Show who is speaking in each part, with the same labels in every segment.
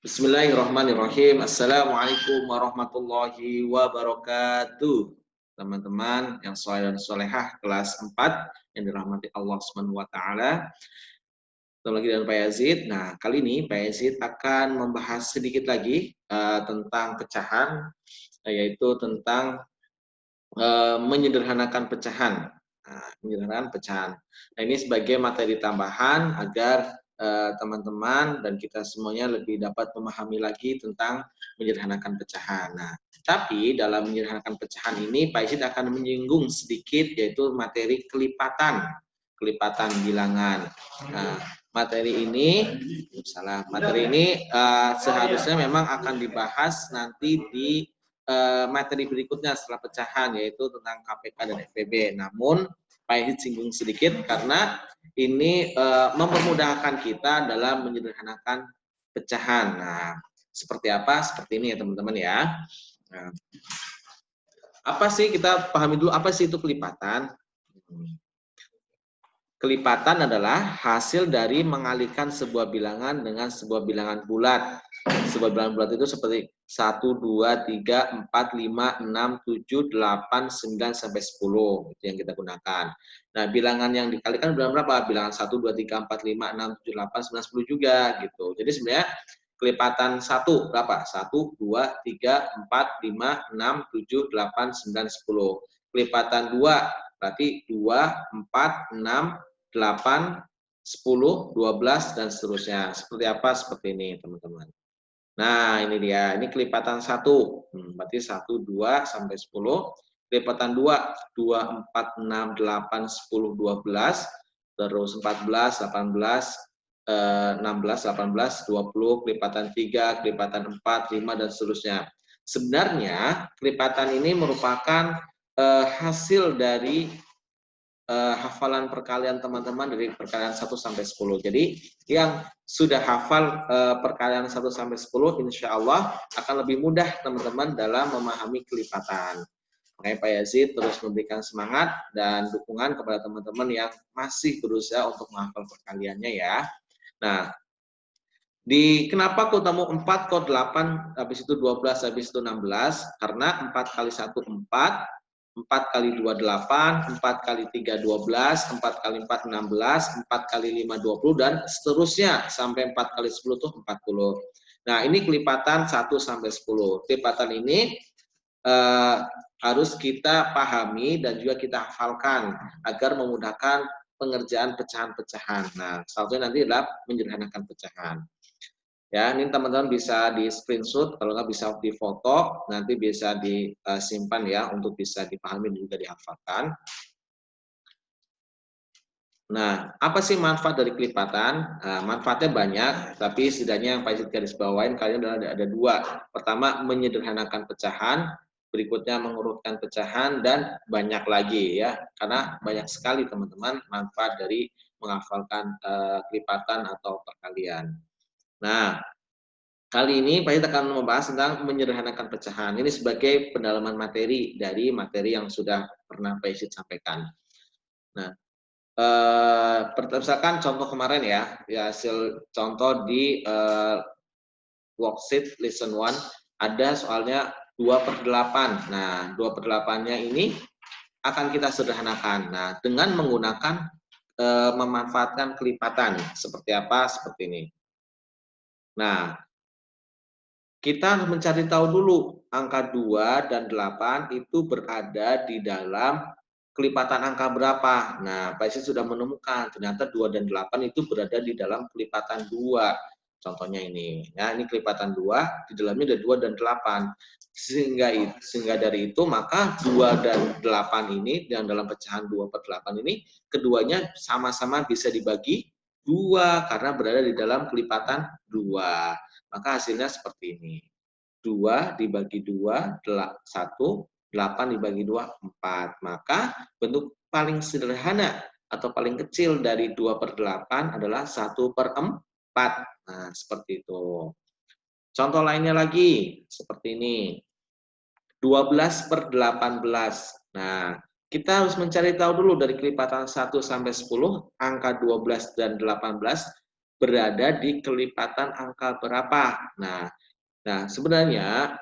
Speaker 1: Bismillahirrahmanirrahim. Assalamualaikum warahmatullahi wabarakatuh. Teman-teman yang soleh dan solehah kelas 4 yang dirahmati Allah Subhanahu wa taala. Ketemu lagi dengan Pak Yazid. Nah, kali ini Pak Yazid akan membahas sedikit lagi tentang pecahan, yaitu tentang menyederhanakan pecahan. Nah, menyederhanakan pecahan. Nah, ini sebagai materi tambahan agar teman-teman dan kita semuanya lebih dapat memahami lagi tentang menyederhanakan pecahan. Nah, tapi dalam menyederhanakan pecahan ini Pak Isid akan menyinggung sedikit yaitu materi kelipatan bilangan. Nah, materi ini seharusnya memang akan dibahas nanti di materi berikutnya setelah pecahan, yaitu tentang KPK dan FPB. Namun Pak Isid singgung sedikit karena ini mempermudahkan kita dalam menyederhanakan pecahan. Nah, seperti apa? Seperti ini ya teman-teman ya. Nah, apa sih, kita pahami dulu apa sih itu kelipatan? Kelipatan adalah hasil dari mengalihkan sebuah bilangan dengan sebuah bilangan bulat. Sebuah bilangan bulat itu seperti 1, 2, 3, 4, 5, 6, 7, 8, 9, sampai 10. Itu yang kita gunakan. Nah, bilangan yang dikalikan bilangan berapa? Bilangan 1, 2, 3, 4, 5, 6, 7, 8, 9, 10 juga. Gitu. Jadi sebenarnya kelipatan 1 berapa? 1, 2, 3, 4, 5, 6, 7, 8, 9, 10. Kelipatan 2 berarti 2, 4, 6, 8, 10, 12, dan seterusnya. Seperti apa? Seperti ini, teman-teman. Nah, ini dia. Ini kelipatan 1. Berarti 1, 2, sampai 10. Kelipatan 2, 2, 4, 6, 8, 10, 12. Terus 14, 18, 16, 18, 20. Kelipatan 3, kelipatan 4, 5, dan seterusnya. Sebenarnya, kelipatan ini merupakan hasil dari hafalan perkalian teman-teman dari perkalian 1 sampai 10. Jadi yang sudah hafal perkalian 1 sampai 10 insya Allah akan lebih mudah teman-teman dalam memahami kelipatan. Makanya Pak Yazid terus memberikan semangat dan dukungan kepada teman-teman yang masih berusaha untuk menghafal perkaliannya ya. Nah, kenapa kok tamu 4, kok 8, habis itu 12, habis itu 16? Karena 4 kali 1 4, 4 kali 2 8, 4 kali 3 12, 4 kali 4 16, 4 kali 5 20, dan seterusnya sampai 4 kali 10 itu 40. Nah, ini kelipatan 1 sampai 10. Kelipatan ini harus kita pahami dan juga kita hafalkan agar memudahkan pengerjaan pecahan-pecahan. Nah, satunya nanti adalah menyederhanakan pecahan. Ya, ini teman-teman bisa di screenshot, kalau nggak bisa di foto, nanti bisa disimpan ya untuk bisa dipahami dan juga dihafalkan. Nah, apa sih manfaat dari kelipatan? Nah, manfaatnya banyak, tapi setidaknya yang Pak garis bawain kalian adalah ada 2. Pertama, menyederhanakan pecahan, berikutnya mengurutkan pecahan, dan banyak lagi ya, karena banyak sekali teman-teman manfaat dari menghafalkan kelipatan atau perkalian. Nah, kali ini Pak Yud akan membahas tentang menyederhanakan pecahan. Ini sebagai pendalaman materi dari materi yang sudah pernah Pak Yud sampaikan. Nah, misalkan contoh kemarin ya hasil contoh di worksheet lesson 1 ada soalnya 2/8. Nah, 2/8-nya ini akan kita sederhanakan. Nah, dengan menggunakan memanfaatkan kelipatan. Seperti apa? Seperti ini. Nah, kita harus mencari tahu dulu angka 2 dan 8 itu berada di dalam kelipatan angka berapa. Nah, Pak Isid sudah menemukan ternyata 2 dan 8 itu berada di dalam kelipatan 2. Contohnya ini. Ya, ini kelipatan 2, di dalamnya ada 2 dan 8. Sehingga dari itu maka 2 dan 8 ini yang dalam pecahan 2/8 ini keduanya sama-sama bisa dibagi 2 karena berada di dalam kelipatan 2. Maka hasilnya seperti ini. 2 dibagi 2, 1, 8 dibagi 2, 4. Maka bentuk paling sederhana atau paling kecil dari 2/8 adalah 1/4. Nah, seperti itu. Contoh lainnya lagi, seperti ini. 12/18. Nah, kita harus mencari tahu dulu dari kelipatan 1 sampai 10, angka 12 dan 18 berada di kelipatan angka berapa. Nah, sebenarnya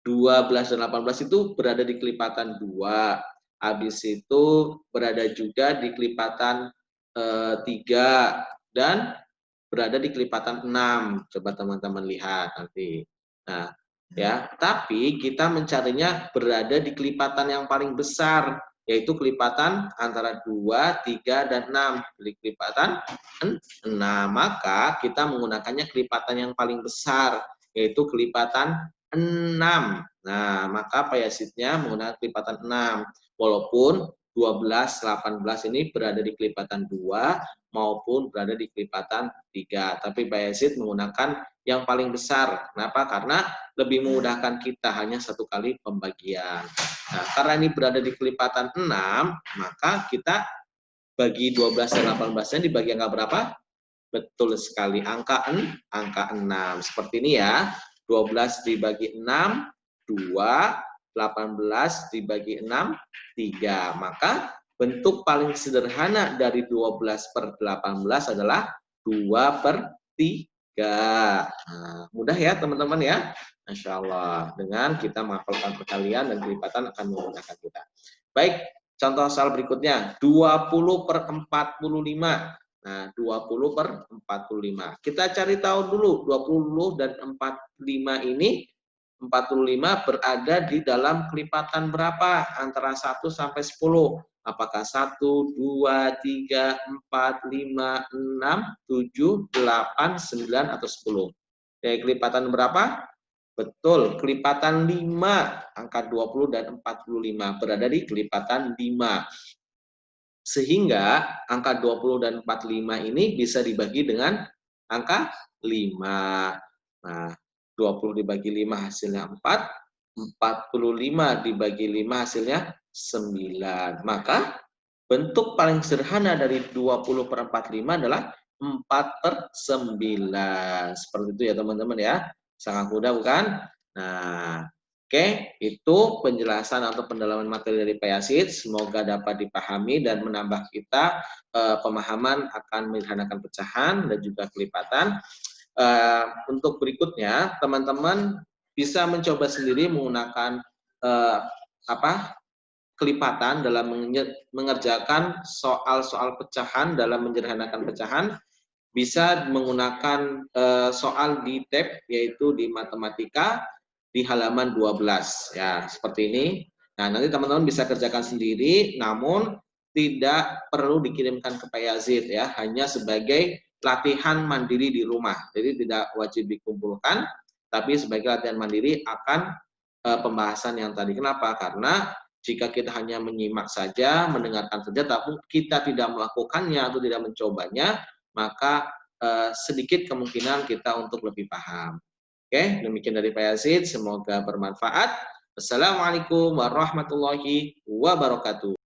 Speaker 1: 12 dan 18 itu berada di kelipatan 2. Habis itu berada juga di kelipatan 3 dan berada di kelipatan 6. Coba teman-teman lihat nanti. Nah, ya, tapi kita mencarinya berada di kelipatan yang paling besar, yaitu kelipatan antara 2, 3, dan 6. Di kelipatan 6, maka kita menggunakannya kelipatan yang paling besar, yaitu kelipatan 6. Nah, maka payasitnya menggunakan kelipatan 6. Walaupun 12, 18 ini berada di kelipatan 2 maupun berada di kelipatan 3. Tapi Bayezid menggunakan yang paling besar. Kenapa? Karena lebih memudahkan kita, hanya satu kali pembagian. Nah, karena ini berada di kelipatan 6, maka kita bagi 12 dan 18-nya dibagi angka berapa? Betul sekali, angka 6. Seperti ini ya. 12 dibagi 6, 2. 18 dibagi 6, 3. Maka bentuk paling sederhana dari 12/18 adalah 2/3. Nah, mudah ya teman-teman ya. Masya Allah. Dengan kita menghafalkan perkalian dan kelipatan akan memudahkan kita. Baik, contoh soal berikutnya. 20/45. Nah, 20/45. Kita cari tahu dulu, 20 dan 45 ini, 45 berada di dalam kelipatan berapa? Antara 1 sampai 10. Apakah 1, 2, 3, 4, 5, 6, 7, 8, 9, atau 10? Dari kelipatan berapa? Betul, kelipatan 5. Angka 20 dan 45 berada di kelipatan 5. Sehingga angka 20 dan 45 ini bisa dibagi dengan angka 5. Nah, 20 dibagi 5 hasilnya 4, 45 dibagi 5 hasilnya 9. Maka bentuk paling sederhana dari 20/45 adalah 4/9. Seperti itu ya teman-teman ya. Sangat mudah bukan? Nah, oke, itu penjelasan atau pendalaman materi dari Payasid. Semoga dapat dipahami dan menambah kita pemahaman akan menyederhanakan pecahan dan juga kelipatan. Untuk berikutnya, teman-teman bisa mencoba sendiri menggunakan kelipatan dalam mengerjakan soal-soal pecahan dalam menyederhanakan pecahan. Bisa menggunakan soal di tab, yaitu di matematika, di halaman 12 ya, seperti ini. Nah, nanti teman-teman bisa kerjakan sendiri, namun tidak perlu dikirimkan ke Pak Yazid ya, hanya sebagai latihan mandiri di rumah. Jadi tidak wajib dikumpulkan, tapi sebagai latihan mandiri akan pembahasan yang tadi. Kenapa? Karena jika kita hanya menyimak saja, mendengarkan saja, tapi kita tidak melakukannya atau tidak mencobanya, maka sedikit kemungkinan kita untuk lebih paham. Oke, demikian dari Pak Yazid. Semoga bermanfaat. Wassalamualaikum warahmatullahi wabarakatuh.